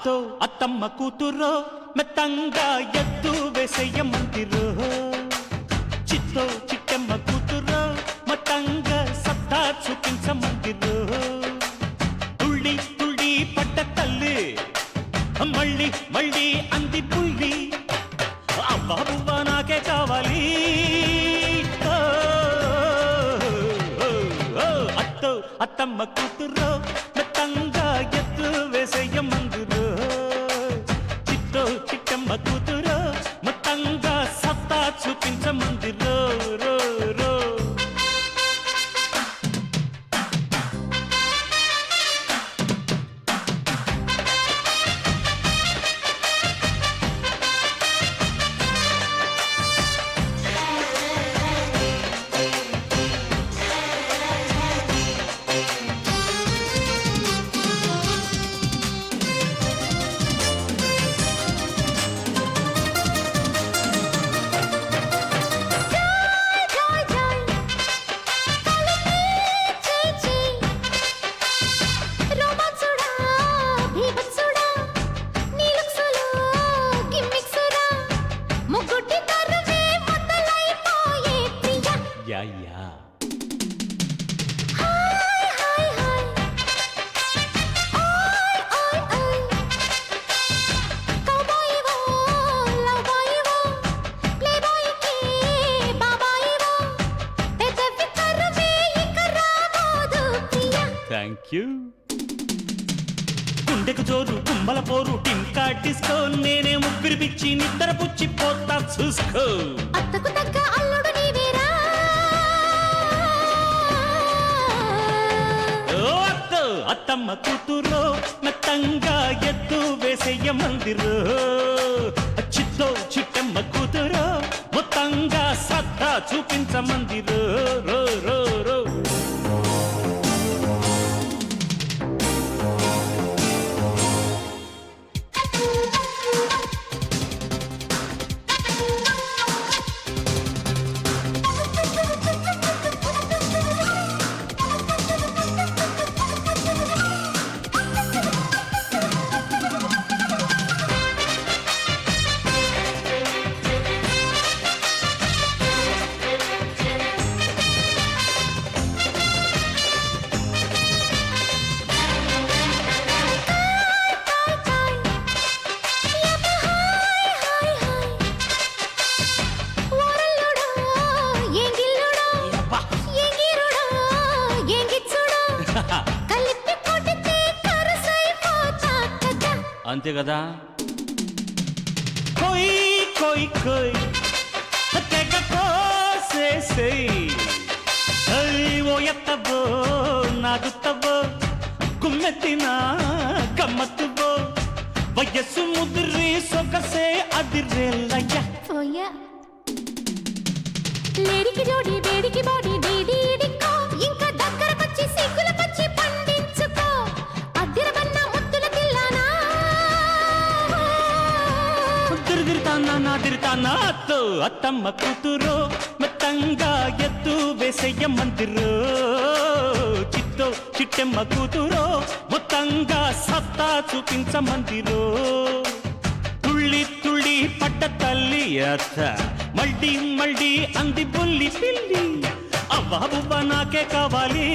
అత్తో అత్తమ్మ కూతురో మెత్తంగా ఎత్తు వేసేయమందిరో చిత్తో చిట్టమ్మ కూతురో మొత్తంగా సత్తా చూపించమందిరో తుళ్ళి తుళ్ళి పట్ట తల్లి మళ్ళీ మళ్ళీ అంది పుల్లి అవ్వ నాకే కావాలి అత్తో అత్తమ్మ కూతురో మెత్తంగా ఎత్తు వేసేయమందిరో చిత్తో చిట్టమ్మ కూతురో మొత్తంగా సత్తా చూపించమందిరో రో రో యా థ్యాంక్ యూ గుండెకు జోరు కుమ్మల పోరు టింకా డిస్కో నేనే ముగ్గురు పిచ్చి నిద్ర పుచ్చి పోతా చూసుకో అత్తకు తగ్గ అల్లుడు నీవేరా ఓ అత్తో అత్తమ్మ కూతురో మెత్తంగా ఎత్తు వేసేయమందిరో చిత్తో చిట్టమ్మ కూతురో మొత్తంగా సత్తా చూపించమందిరో రో రో రో అంతే కదా కోయి కోయి కోయి తెగ కోసేసేయ్ ఓ ఎత్తవో నాదుత్తవో గుమ్మెత్తిన గమ్మత్తువో వయస్సు ముదిరి సొగసే అదిరేలయ్య లేడికి జోడి వేడికి బాడీ డీడీడికో ఇంకా దగ్గరకొచ్చి సిగ్గులకొచ్చి పండించుకో అద్దిరబన్న ముద్దుల తిల్లానా తిరుగిరితానా నాదిరితానా అత్తో అత్తమ్మ కూతురో మెత్తంగా ఎత్తు వేసేయమందిరో చిత్తో చిట్టమ్మ కూతురో మొత్తంగా సత్తా చూపించమందిరో తుళ్ళి తుళ్ళి పడ్డ తల్లి అత్త మళ్ళీ మళ్ళీ అంది బుల్లి పిల్లి అవ్వ నాకే కావాలి